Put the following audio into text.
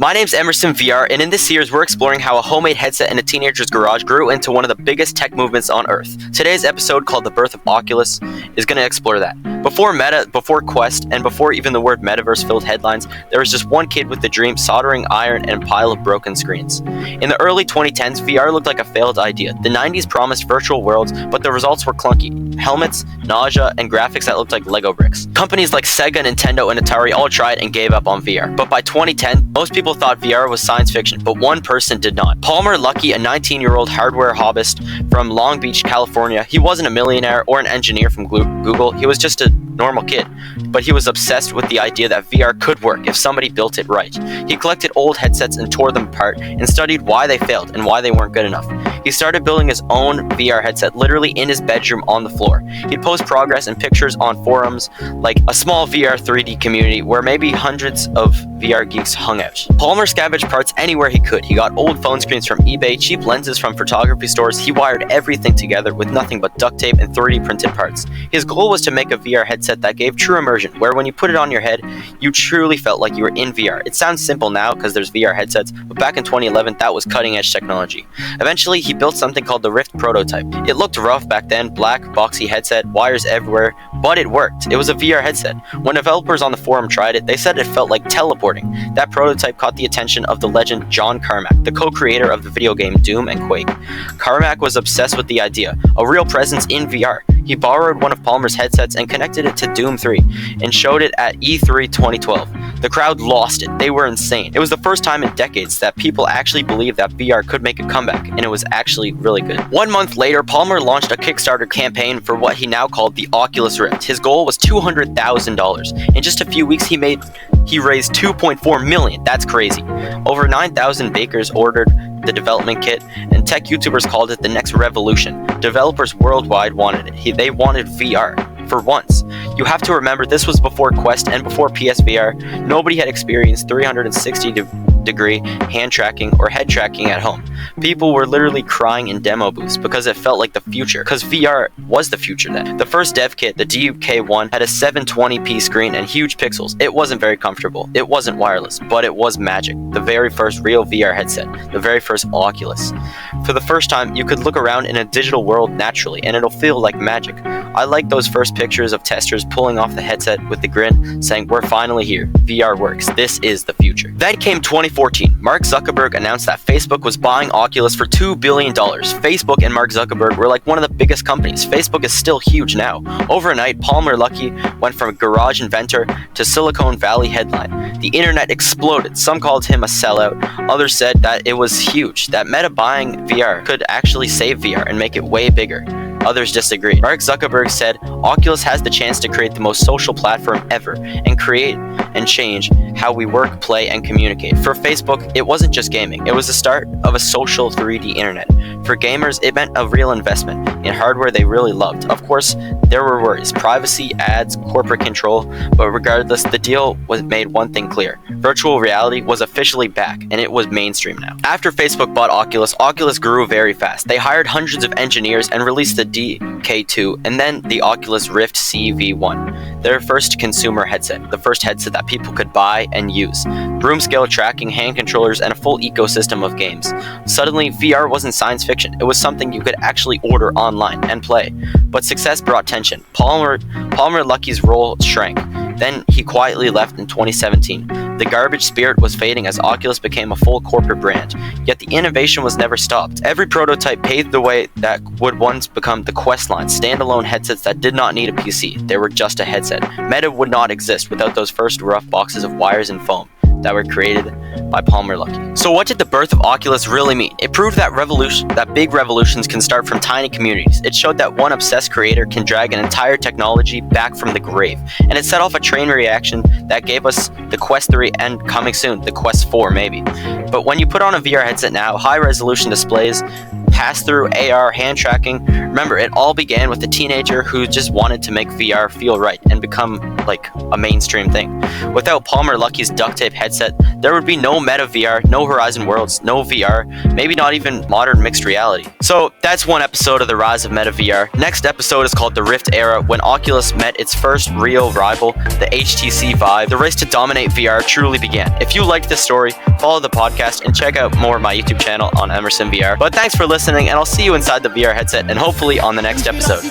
My name's Emerson VR, and in this series we're exploring how a homemade headset in a teenager's garage grew into one of the biggest tech movements on Earth. Today's episode, called The Birth of Oculus, is going to explore that. Before Meta, before Quest, and before even the word metaverse filled headlines, there was just one kid with a dream, soldering iron, and a pile of broken screens. In the early 2010s, VR looked like a failed idea. The 90s promised virtual worlds, but the results were clunky. Helmets, nausea, and graphics that looked like Lego bricks. Companies like Sega, Nintendo, and Atari all tried and gave up on VR. But by 2010, most people thought VR was science fiction, but one person did not. Palmer Luckey, a 19-year-old hardware hobbyist from Long Beach, California. He wasn't a millionaire or an engineer from Google. He was just a normal kid, but he was obsessed with the idea that VR could work if somebody built it right. He collected old headsets and tore them apart and studied why they failed and why they weren't good enough. He started building his own VR headset literally in his bedroom on the floor. He'd post progress and pictures on forums like a small VR 3D community where maybe hundreds of VR geeks hung out. Palmer scavenged parts anywhere he could. He got old phone screens from eBay, cheap lenses from photography stores. He wired everything together with nothing but duct tape and 3D printed parts. His goal was to make a VR headset that gave true immersion, where when you put it on your head, you truly felt like you were in VR. It sounds simple now because there's VR headsets, but back in 2011, that was cutting edge technology. Eventually, he built something called the Rift prototype. It looked rough back then, black, boxy headset, wires everywhere, but it worked. It was a VR headset. When developers on the forum tried it, they said it felt like teleporting. That prototype caught the attention of the legend John Carmack, the co-creator of the video game Doom and Quake. Carmack was obsessed with the idea, a real presence in VR. He borrowed one of Palmer's headsets and connected it to Doom 3 and showed it at E3 2012. The crowd lost it. They were insane. It was the first time in decades that people actually believed that VR could make a comeback, and it was actually really good. 1 month later, Palmer launched a Kickstarter campaign for what he now called the Oculus Rift. His goal was $200,000. In just a few weeks, he raised $2.4 million. That's crazy. Over 9,000 bakers ordered the development kit, and tech YouTubers called it the next revolution. Developers worldwide wanted it. They wanted VR. For once. You have to remember, this was before Quest and before PSVR. Nobody had experienced 360-degree hand tracking or head tracking at home. People were literally crying in demo booths because it felt like the future, because VR was the future then. The first dev kit, the DK1, had a 720p screen and huge pixels. It wasn't very comfortable. It wasn't wireless, but it was magic. The very first real VR headset, the very first Oculus. For the first time, you could look around in a digital world naturally, and it'll feel like magic. I like those first pictures of testers pulling off the headset with the grin, saying, "We're finally here. VR works. This is the future." Then came 2014. Mark Zuckerberg announced that Facebook was buying Oculus for $2 billion. Facebook and Mark Zuckerberg were like one of the biggest companies. Facebook is still huge now. Overnight, Palmer Luckey went from garage inventor to Silicon Valley headline. The internet exploded. Some called him a sellout. Others said that it was huge, that Meta buying VR could actually save VR and make it way bigger. Others disagreed. Mark Zuckerberg said, "Oculus has the chance to create the most social platform ever and create and change how we work, play, and communicate." For Facebook, it wasn't just gaming. It was the start of a social 3D internet. For gamers, it meant a real investment in hardware they really loved. Of course, there were worries, privacy, ads, corporate control, but regardless, the deal made one thing clear. Virtual reality was officially back, and it was mainstream now. After Facebook bought Oculus, Oculus grew very fast. They hired hundreds of engineers and released the DK2 and then the Oculus Rift CV1, their first consumer headset, the first headset that people could buy and use. Room scale tracking, hand controllers, and a full ecosystem of games. Suddenly, VR wasn't science fiction. It was something you could actually order online and play. But success brought tension. Palmer Luckey's role shrank. Then he quietly left in 2017. The garbage spirit was fading as Oculus became a full corporate brand. Yet the innovation was never stopped. Every prototype paved the way that would once become the Quest line, standalone headsets that did not need a PC. They were just a headset. Meta would not exist without those first rough boxes of wires and foam that were created by Palmer Luckey. So what did the birth of Oculus really mean? It proved that big revolutions can start from tiny communities. It showed that one obsessed creator can drag an entire technology back from the grave. And it set off a chain reaction that gave us the Quest 3 and coming soon, the Quest 4 maybe. But when you put on a VR headset now, high resolution displays, pass-through, AR, hand tracking. Remember, it all began with a teenager who just wanted to make VR feel right and become like a mainstream thing. Without Palmer Luckey's duct tape headset, there would be no Meta VR, no Horizon Worlds, no VR, maybe not even modern mixed reality. So that's one episode of the rise of Meta VR. Next episode is called the Rift Era, when Oculus met its first real rival, the HTC Vive. The race to dominate VR truly began. If you liked this story, follow the podcast and check out more of my YouTube channel on Emerson VR. But thanks for listening, and I'll see you inside the VR headset and hopefully on the next episode.